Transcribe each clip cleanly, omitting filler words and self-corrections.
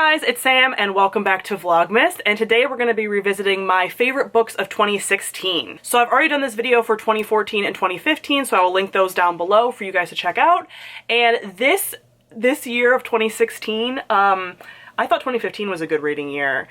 guys, it's Sam and welcome back to Vlogmas, and today we're going to be revisiting my favorite books of 2016. So I've already done this video for 2014 and 2015, so I will link those down below for you guys to check out. And this year of 2016, I thought 2015 was a good reading year.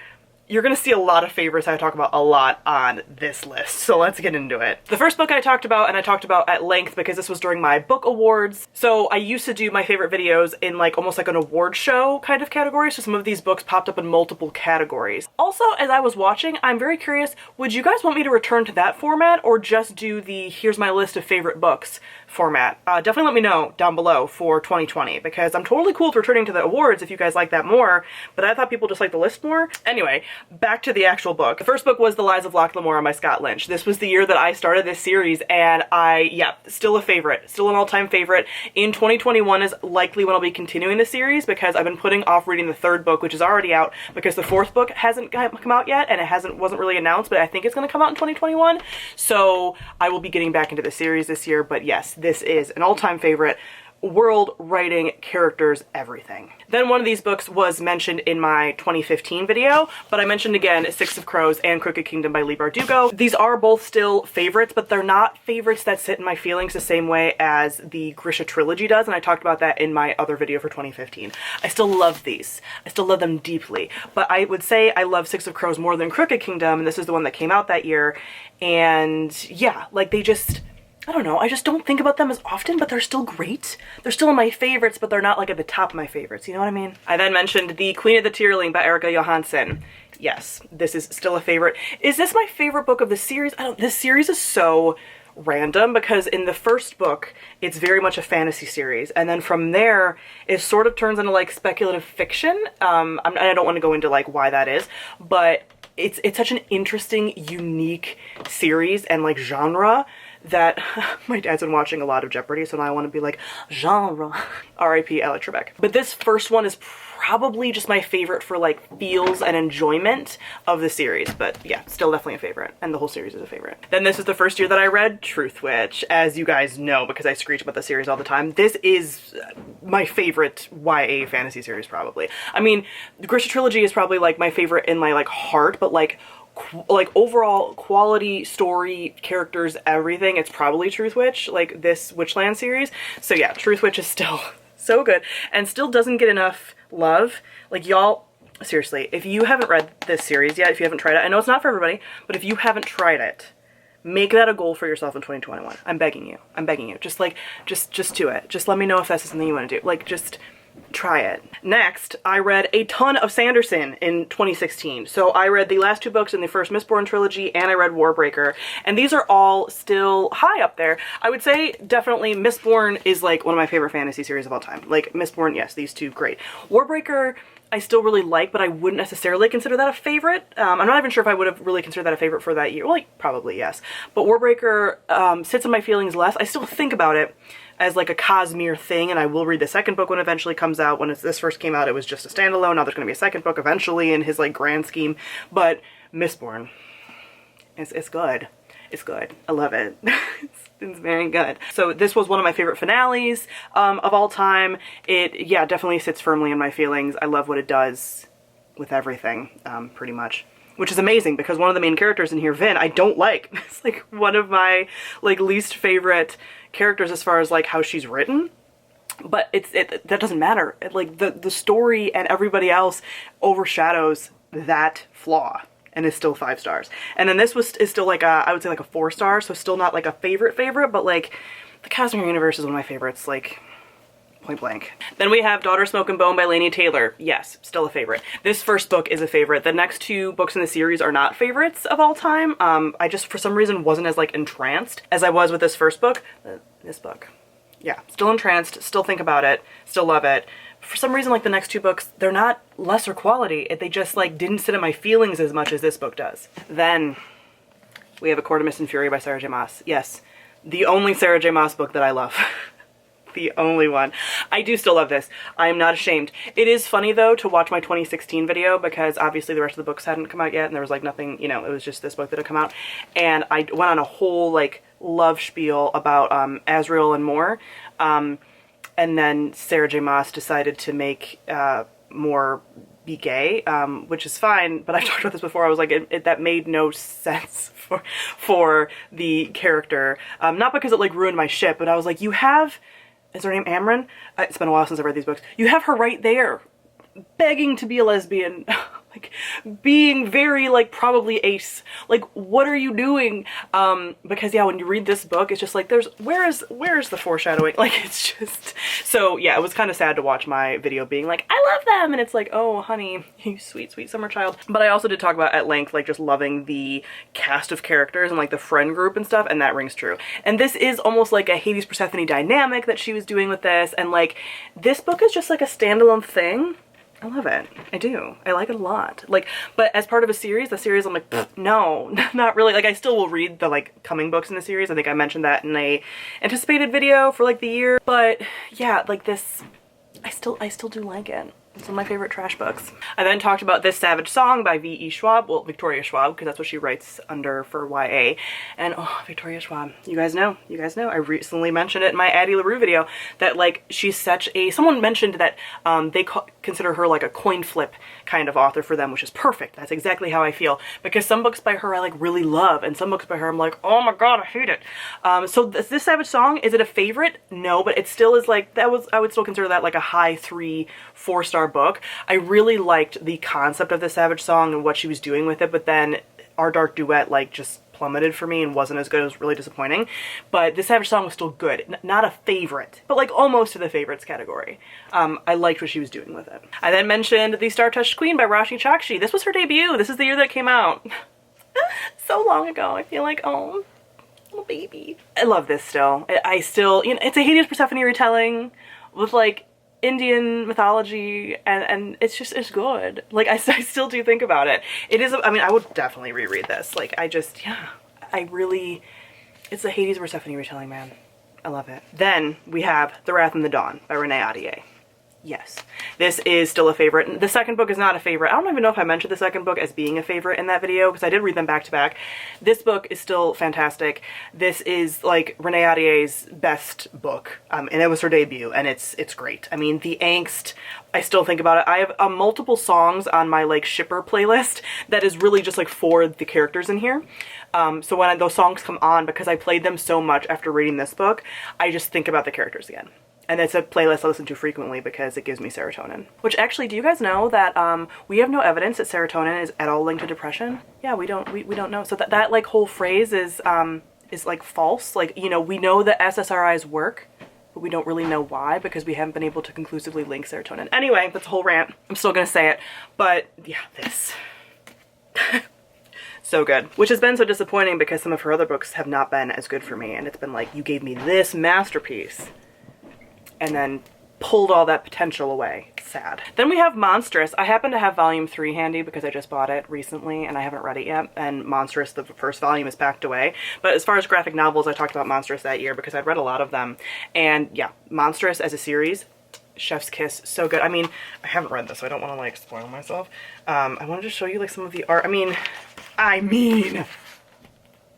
You're gonna see a lot of favorites I talk about a lot on this list, so let's get into it. The first book I talked about, and I talked about at length because this was during my book awards. So I used to do my favorite videos in like almost like an award show kind of category, so some of these books popped up in multiple categories. Also, as I was watching, I'm very curious, would you guys want me to return to that format or just do the here's my list of favorite books format? Definitely let me know down below for 2020 because I'm totally cool with returning to the awards if you guys like that more, but I thought people just like the list more. Anyway, back to the actual book. The first book was The Lies of Locke Lamar by Scott Lynch. This was the year that I started this series, and still a favorite. Still an all-time favorite. In 2021 is likely when I'll be continuing the series because I've been putting off reading the third book, which is already out, because the fourth book hasn't come out yet, and it wasn't really announced, but I think it's going to come out in 2021. So I will be getting back into the series this year, but yes, this is an all-time favorite. World, writing, characters, everything. Then one of these books was mentioned in my 2015 video, but I mentioned again Six of Crows and Crooked Kingdom by Leigh Bardugo. These are both still favorites, but they're not favorites that sit in my feelings the same way as the Grisha trilogy does, and I talked about that in my other video for 2015. I still love these. I still love them deeply, but I would say I love Six of Crows more than Crooked Kingdom, and this is the one that came out that year, and yeah, like they just, I don't know, I just don't think about them as often, but they're still great. They're still in my favorites, but they're not like at the top of my favorites, you know what I mean? I then mentioned The Queen of the Tearling by Erica Johansson. Yes, this is still a favorite. Is this my favorite book of the series? This series is so random because in the first book, it's very much a fantasy series, and then from there, it sort of turns into like speculative fiction. I don't want to go into like why that is, but it's such an interesting, unique series and like genre that my dad's been watching a lot of Jeopardy, so now I want to be like, genre. R.I.P. Alex Trebek. But this first one is probably just my favorite for like feels and enjoyment of the series, but yeah, still definitely a favorite, and the whole series is a favorite. Then this is the first year that I read Truthwitch, as you guys know because I screech about the series all the time. This is my favorite YA fantasy series probably. I mean, the Grisha trilogy is probably like my favorite in my like heart, but like overall quality, story, characters, everything, it's probably Truthwitch, like this Witchland series. So yeah, Truthwitch is still so good and still doesn't get enough love. Like y'all, seriously, if you haven't read this series yet, if you haven't tried it, I know it's not for everybody, but if you haven't tried it, make that a goal for yourself in 2021. I'm begging you. I'm begging you. Just like, just do it. Just let me know if that's something you want to do. Like, just try it. Next, I read a ton of Sanderson in 2016. So I read the last two books in the first Mistborn trilogy, and I read Warbreaker, and these are all still high up there. I would say definitely Mistborn is like one of my favorite fantasy series of all time. Like Mistborn, yes, these two, great. Warbreaker, I still really like, but I wouldn't necessarily consider that a favorite. I'm not even sure if I would have really considered that a favorite for that year. Well, like, probably yes. But Warbreaker sits in my feelings less. I still think about it as like a Cosmere thing, and I will read the second book when it eventually comes out. When this first came out, it was just a standalone. Now there's going to be a second book eventually in his like grand scheme. But Mistborn, it's good. It's good. I love it. It's very good. So this was one of my favorite finales of all time. It, yeah, definitely sits firmly in my feelings. I love what it does with everything, pretty much. Which is amazing because one of the main characters in here, Vin, I don't like. It's like one of my like least favorite characters as far as like how she's written. But that doesn't matter. Like the story and everybody else overshadows that flaw, and is still 5 stars. And then this is still like I would say like a 4 star, so still not like a favorite, but like the Cosmere universe is one of my favorites, like point blank. Then we have Daughter Smoke and Bone by Laini Taylor. Yes, still a favorite. This first book is a favorite. The next two books in the series are not favorites of all time. I just for some reason wasn't as like entranced as I was with this first book. This book. Yeah, still entranced, still think about it, still love it. For some reason, like the next two books, they're not lesser quality. They just like didn't sit in my feelings as much as this book does. Then we have A Court of Mist and Fury by Sarah J. Maas. Yes, the only Sarah J. Maas book that I love. The only one. I do still love this. I am not ashamed. It is funny though to watch my 2016 video because obviously the rest of the books hadn't come out yet and there was like nothing, you know, it was just this book that had come out. And I went on a whole like love spiel about Azrael and more. And then Sarah J. Maas decided to make more be gay, which is fine, but I've talked about this before. I was like, that made no sense for the character. Not because it like ruined my ship, but I was like, you have, is her name Amryn? It's been a while since I've read these books. You have her right there, begging to be a lesbian. Like, being very, like, probably ace. Like, what are you doing? Because, yeah, when you read this book, it's just like, where is the foreshadowing? Like, it's just, so, yeah, it was kind of sad to watch my video being like, I love them! And it's like, oh, honey, you sweet, sweet summer child. But I also did talk about, at length, like, just loving the cast of characters and, like, the friend group and stuff, and that rings true. And this is almost like a Hades Persephone dynamic that she was doing with this, and, like, this book is just, like, a standalone thing. I love it. I do. I like it a lot. Like, but as part of the series, I'm like, no, not really. Like, I still will read the, like, coming books in the series. I think I mentioned that in a anticipated video for, like, the year. But, yeah, like, this, I still do like it. It's one of my favorite trash books. I then talked about This Savage Song by V.E. Schwab, well, Victoria Schwab, because that's what she writes under for YA. And, oh, Victoria Schwab, you guys know. I recently mentioned it in my Addie LaRue video that, like, she's such a, someone mentioned that they consider her like a coin flip kind of author for them, which is perfect. That's exactly how I feel, because some books by her I, like, really love, and some books by her I'm like, oh my god, I hate it. So This Savage Song, is it a favorite? No, but it still is, like, I would still consider that, like, a high 3, 4-star book. I really liked the concept of The Savage Song and what she was doing with it, but then Our Dark Duet, like, just plummeted for me and wasn't as good. It was really disappointing. But The Savage Song was still good. Not a favorite, but, like, almost to the favorites category. I liked what she was doing with it. I then mentioned The Star-Touched Queen by Rashi Chakshi. This was her debut. This is the year that it came out. So long ago. I feel like, oh, little baby. I love this still. I still, you know, it's a Hades Persephone retelling with, like, Indian mythology, and it's just, it's good. Like, I still do think about it. It is, I mean, I would definitely reread this. Like, I just, yeah, I really, it's a Hades Persephone retelling, man. I love it. Then we have The Wrath and the Dawn by Renee Ahdieh. Yes, this is still a favorite. The second book is not a favorite. I don't even know if I mentioned the second book as being a favorite in that video, because I did read them back to back. This book is still fantastic. This is, like, Renee Ahdieh's best book, and it was her debut, and it's great. I mean, the angst, I still think about it. I have multiple songs on my, like, shipper playlist that is really just, like, for the characters in here. So when those songs come on, because I played them so much after reading this book, I just think about the characters again. And it's a playlist I listen to frequently because it gives me serotonin. Which, actually, do you guys know that we have no evidence that serotonin is at all linked to depression? Yeah, we don't know. So that like whole phrase is like false. Like, you know, we know that SSRIs work, but we don't really know why, because we haven't been able to conclusively link serotonin. Anyway, that's a whole rant. I'm still gonna say it, but yeah, this. So good. Which has been so disappointing because some of her other books have not been as good for me, and it's been like, you gave me this masterpiece and then pulled all that potential away. Sad. Then we have Monstrous. I happen to have volume 3 handy because I just bought it recently and I haven't read it yet, and Monstrous, the first volume, is packed away. But as far as graphic novels, I talked about Monstrous that year because I'd read a lot of them. And yeah, Monstrous as a series, chef's kiss, so good. I mean, I haven't read this, so I don't want to, like, spoil myself. I wanted to show you, like, some of the art. I mean,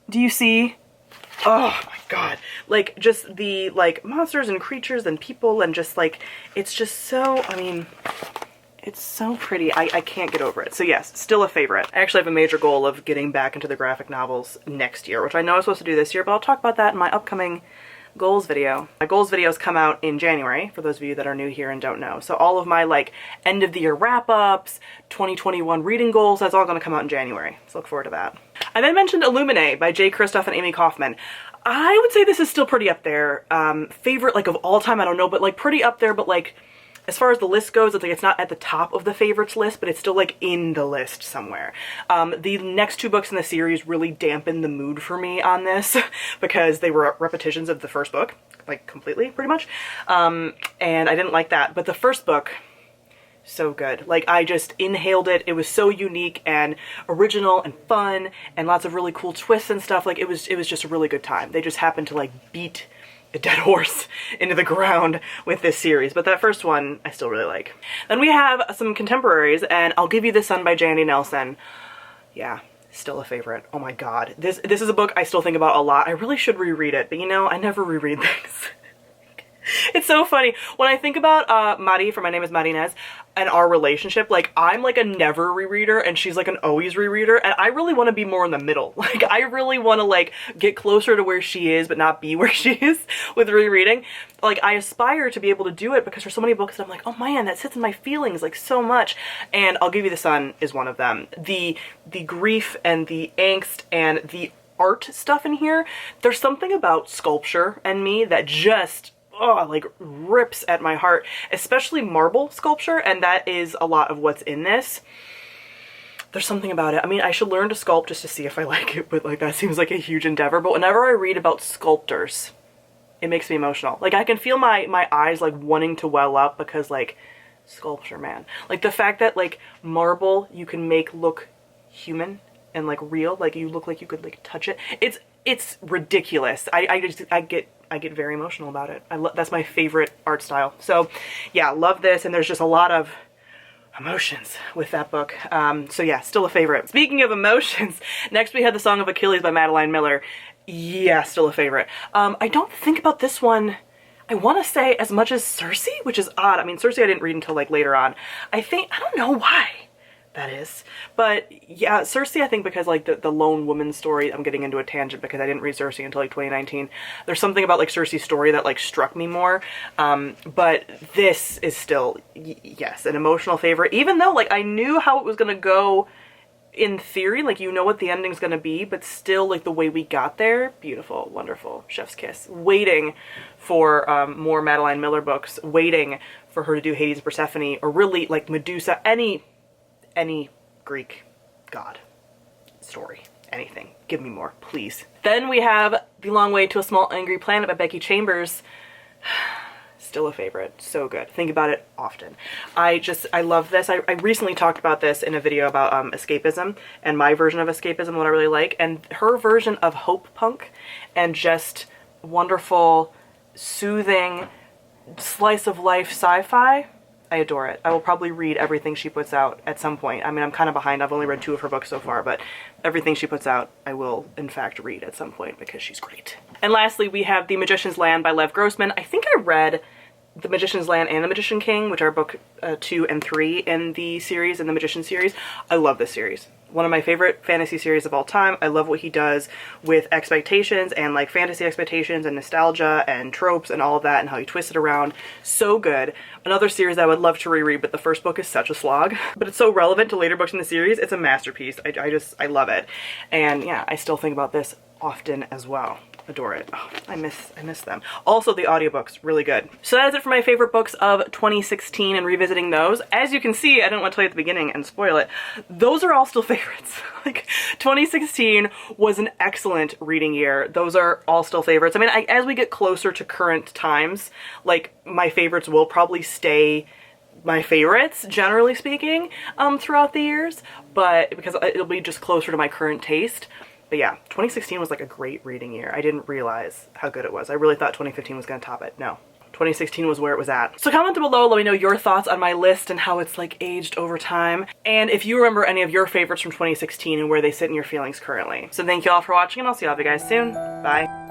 do you see? Oh my god. Like, just the, like, monsters and creatures and people, and just, like, it's just so, I mean, it's so pretty. I can't get over it. So yes, still a favorite. I actually have a major goal of getting back into the graphic novels next year, which I know I was supposed to do this year, but I'll talk about that in my upcoming goals video. My goals videos come out in January, for those of you that are new here and don't know. So all of my, like, end of the year wrap-ups, 2021 reading goals, that's all gonna come out in January. So look forward to that. I then mentioned Illuminate by Jay Kristoff and Amy Kaufman. I would say this is still pretty up there. Favorite, like, of all time, I don't know, but, like, pretty up there, but, like, as far as the list goes, it's like it's not at the top of the favorites list, but it's still, like, in the list somewhere. The next 2 books in the series really dampened the mood for me on this because they were repetitions of the first book, like, completely, pretty much. And I didn't like that. But the first book, so good. Like, I just inhaled it. It was so unique and original and fun and lots of really cool twists and stuff. Like, it was just a really good time. They just happened to, like, beat a dead horse into the ground with this series, but that first one I still really like. Then we have some contemporaries, and I'll Give You the Sun by Jandy Nelson. Yeah, still a favorite. Oh my god. This is a book I still think about a lot. I really should reread it, but you know, I never reread things. It's so funny. When I think about Mari from My Name is Marinez, and our relationship. Like, I'm like a never rereader and she's like an always rereader, and I really want to be more in the middle. Like, I really want to like get closer to where she is but not be where she is with rereading. Like, I aspire to be able to do it because there's so many books that I'm like, oh man, that sits in my feelings like so much. And I'll Give You the Sun is one of them. The grief and the angst and the art stuff in here, there's something about sculpture and me that just like rips at my heart, especially marble sculpture, and that is a lot of what's in this. There's something about it. I mean, I should learn to sculpt just to see if I like it, but like that seems like a huge endeavor. But whenever I read about sculptors, it makes me emotional. Like, I can feel my eyes like wanting to well up because like sculpture, man. Like the fact that like marble you can make look human and like real, like you look like you could like touch it. It's ridiculous. I get very emotional about it. That's my favorite art style. So yeah, love this, and there's just a lot of emotions with that book. So yeah, still a favorite. Speaking of emotions, next we had The Song of Achilles by Madeline Miller. Yeah, still a favorite. I don't think about this one, I want to say, as much as Circe, which is odd. I mean, Circe I didn't read until like later on. I don't know why that is, but yeah, Circe, I think because like the lone woman story, I'm getting into a tangent because I didn't read Circe until like 2019. There's something about like Circe's story that like struck me more, but this is still, yes, an emotional favorite, even though like I knew how it was gonna go in theory, like you know what the ending's gonna be, but still like the way we got there, beautiful, wonderful, chef's kiss. Waiting for more Madeline Miller books, waiting for her to do Hades, Persephone, or really like Medusa, any Greek god story, anything. Give me more, please. Then we have The Long Way to a Small Angry Planet by Becky Chambers. Still a favorite. So good. Think about it often. I love this. I recently talked about this in a video about escapism and my version of escapism, what I really like, and her version of hope punk and just wonderful, soothing, slice of life sci-fi. I adore it. I will probably read everything she puts out at some point. I mean, I'm kind of behind. I've only read 2 of her books so far, but everything she puts out, I will, in fact, read at some point because she's great. And lastly, we have The Magician's Land by Lev Grossman. I think I read The Magician's Land and The Magician King, which are book 2 and 3 in the series, in the Magician series. I love this series. One of my favorite fantasy series of all time. I love what he does with expectations and like fantasy expectations and nostalgia and tropes and all of that and how he twists it around. So good. Another series that I would love to reread, but the first book is such a slog. But it's so relevant to later books in the series. It's a masterpiece. I love it. And yeah, I still think about this often as well. Adore it. Oh, I miss them. Also, the audiobooks, really good. So that is it for my favorite books of 2016 and revisiting those. As you can see, I didn't want to tell you at the beginning and spoil it, those are all still favorites. Like, 2016 was an excellent reading year. Those are all still favorites. I mean, as we get closer to current times, like, my favorites will probably stay my favorites, generally speaking, throughout the years, but because it'll be just closer to my current taste. But yeah, 2016 was like a great reading year. I didn't realize how good it was. I really thought 2015 was gonna top it. No. 2016 was where it was at. So comment below, let me know your thoughts on my list and how it's like aged over time. And if you remember any of your favorites from 2016 and where they sit in your feelings currently. So thank you all for watching, and I'll see all of you guys soon. Bye.